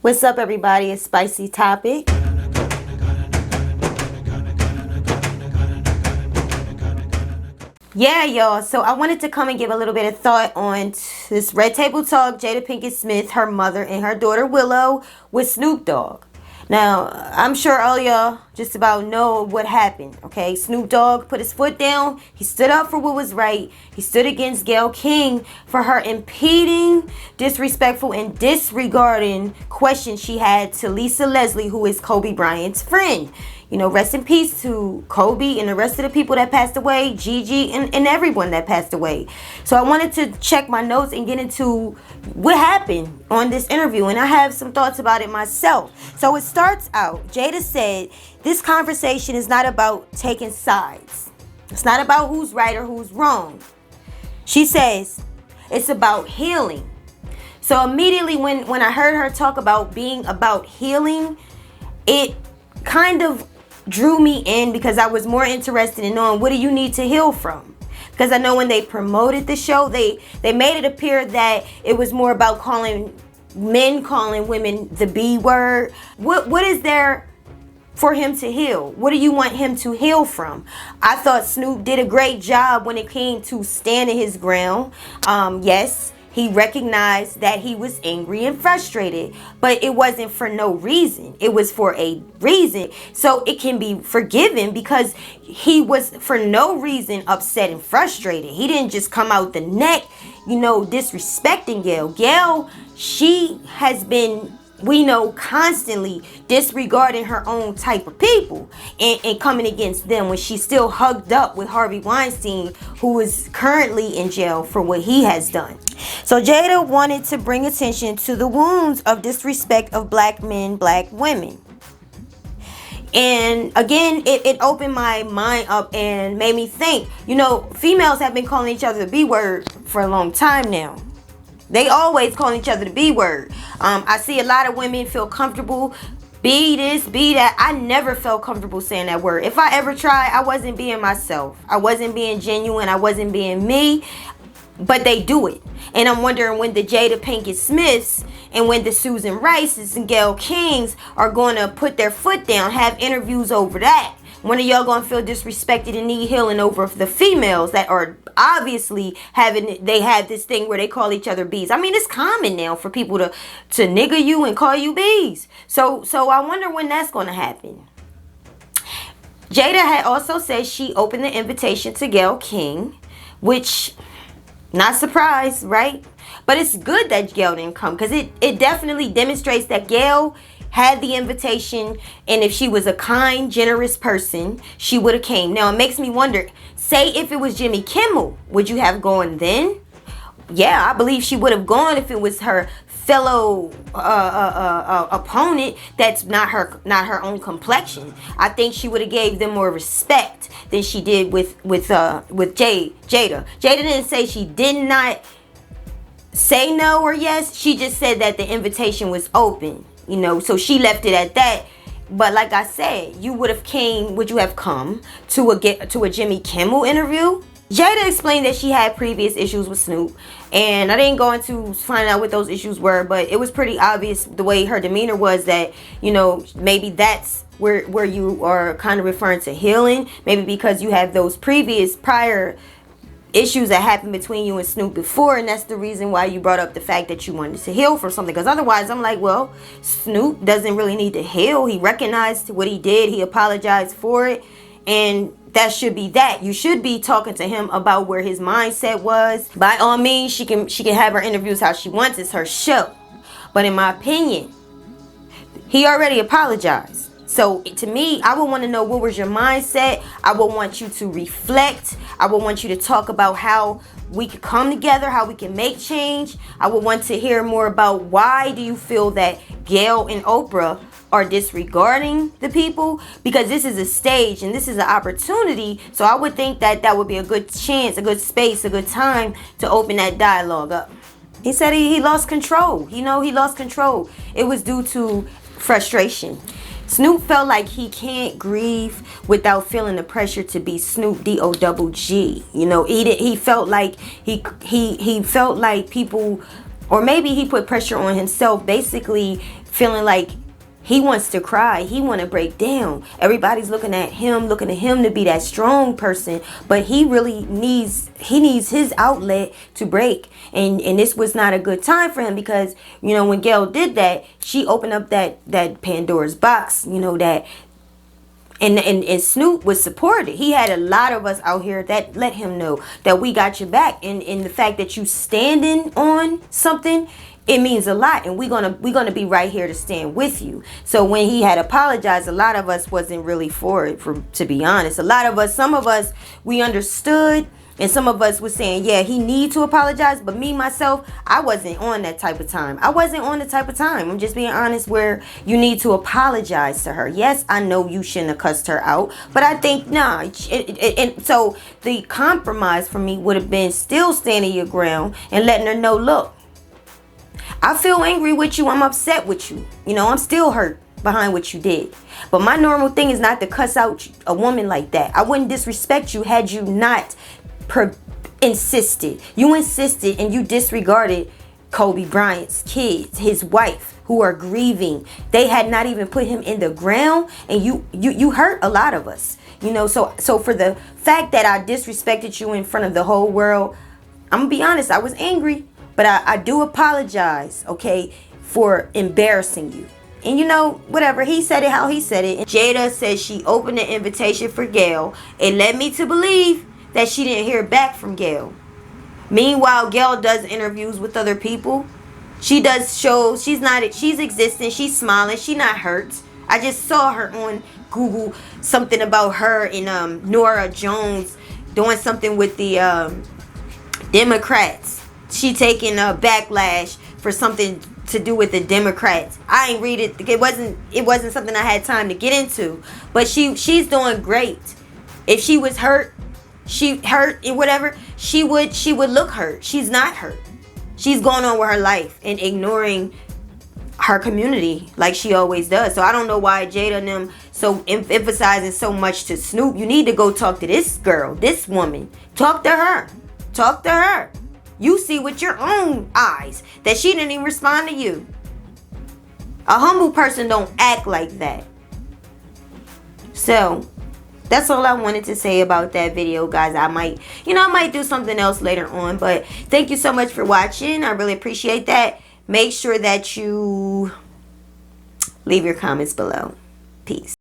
What's up, everybody? It's Spicy Topic. Yeah, y'all. So I wanted to come and give a little bit of thought on this Red Table Talk, Jada Pinkett Smith, her mother, and her daughter Willow with Snoop Dogg. Now, I'm sure all y'all just about know what happened, okay? Snoop Dogg put his foot down. He stood up for what was right. He stood against Gayle King for her impeding, disrespectful, and disregarding questions she had to Lisa Leslie, who is Kobe Bryant's friend. You know, rest in peace to Kobe and the rest of the people that passed away, Gigi, and everyone that passed away. So I wanted to check my notes and get into what happened on this interview, and I have some thoughts about it myself. So it starts out, Jada said, this conversation is not about taking sides. It's not about who's right or who's wrong. She says, it's about healing. So immediately when I heard her talk about being about healing, it kind of drew me in because I was more interested in knowing what do you need to heal from. Because I know when they promoted the show, they made it appear that it was more about men calling women the B word. What is there for him to heal? What do you want him to heal from? I thought Snoop did a great job when it came to standing his ground. Yes, he recognized that he was angry and frustrated, but it wasn't for no reason. It was for a reason. So it can be forgiven because he was for no reason upset and frustrated. He didn't just come out the neck, disrespecting Gayle. Gayle, she has been, we know, constantly disregarding her own type of people and coming against them when she's still hugged up with Harvey Weinstein, who is currently in jail for what he has done. So Jada wanted to bring attention to the wounds of disrespect of black men, black women. And again, it opened my mind up and made me think, females have been calling each other the B word for a long time now. They always call each other the B word. I see a lot of women feel comfortable, be this, be that. I never felt comfortable saying that word. If I ever tried, I wasn't being myself. I wasn't being genuine. I wasn't being me. But they do it. And I'm wondering when the Jada Pinkett Smiths and when the Susan Rices and Gayle Kings are going to put their foot down, have interviews over that. When are y'all going to feel disrespected and need healing over the females that are obviously they have this thing where they call each other bees? I mean, it's common now for people to nigger you and call you bees. So I wonder when that's going to happen. Jada had also said she opened the invitation to Gayle King, which, not surprised, right? But it's good that Gayle didn't come because it definitely demonstrates that Gayle had the invitation, and if she was a kind, generous person, she would have came. Now it makes me wonder, say if it was Jimmy Kimmel, would you have gone then? Yeah, I believe she would have gone if it was her fellow opponent that's not her own complexion. I think she would have gave them more respect than she did with Jada. Jada didn't say she did not say no or yes. She just said that the invitation was open. So she left it at that. But like I said, would you have come to a Jimmy Kimmel interview? Jada explained that she had previous issues with Snoop, and I didn't go into find out what those issues were, but it was pretty obvious the way her demeanor was that, maybe that's where you are kind of referring to healing, maybe because you have those prior issues that happened between you and Snoop before, and that's the reason why you brought up the fact that you wanted to heal from something. Because otherwise, I'm like, well, Snoop doesn't really need to heal. He recognized what he did. He apologized for it, and that should be that. You should be talking to him about where his mindset was. By all means, she can have her interviews how she wants. It's her show. But in my opinion, he already apologized. So to me, I would want to know, what was your mindset? I would want you to reflect. I would want you to talk about how we could come together, how we can make change. I would want to hear more about why do you feel that Gayle and Oprah are disregarding the people, because this is a stage and this is an opportunity. So I would think that would be a good chance, a good space, a good time to open that dialogue up. He said he lost control. He lost control. It was due to frustration. Snoop felt like he can't grieve without feeling the pressure to be Snoop D-O-double-G. He felt like he felt like people, or maybe he put pressure on himself, basically feeling like he wants to cry. He want to break down. Everybody's looking at him to be that strong person, but he really needs his outlet to break. And this was not a good time for him, because when Gail did that, she opened up that Pandora's box. That. And Snoop was supported. He had a lot of us out here that let him know that we got your back. And the fact that you standing on something, it means a lot. And we're gonna be right here to stand with you. So when he had apologized, a lot of us wasn't really for it, to be honest. Some of us, we understood. And some of us was saying, yeah, he need to apologize. But me, myself, I wasn't on that type of time. I'm just being honest, where you need to apologize to her. Yes, I know you shouldn't have cussed her out. But I think, and so the compromise for me would have been still standing your ground and letting her know, look, I feel angry with you. I'm upset with you. I'm still hurt behind what you did. But my normal thing is not to cuss out a woman like that. I wouldn't disrespect you had you not insisted. You insisted and you disregarded Kobe Bryant's kids, his wife, who are grieving. They had not even put him in the ground, and you hurt a lot of us. So for the fact that I disrespected you in front of the whole world, I'm gonna be honest, I was angry, but I do apologize, okay, for embarrassing you. And whatever, he said it how he said it. And Jada says she opened the invitation for Gail. It led me to believe that she didn't hear back from Gail. Meanwhile, Gail does interviews with other people. She does shows. She's existing. She's smiling. She's not hurt. I just saw her on Google, something about her and Nora Jones doing something with the Democrats. She taking a backlash for something to do with the Democrats. I ain't read it. It wasn't something I had time to get into. But she's doing great. If she was hurt, and whatever, she would look hurt. She's not hurt. She's going on with her life and ignoring her community like she always does. So I don't know why Jada and them so emphasizing so much to Snoop. You need to go talk to this girl, this woman. Talk to her. You see with your own eyes that she didn't even respond to you. A humble person don't act like that. So that's all I wanted to say about that video, guys. I might do something else later on. But thank you so much for watching. I really appreciate that. Make sure that you leave your comments below. Peace.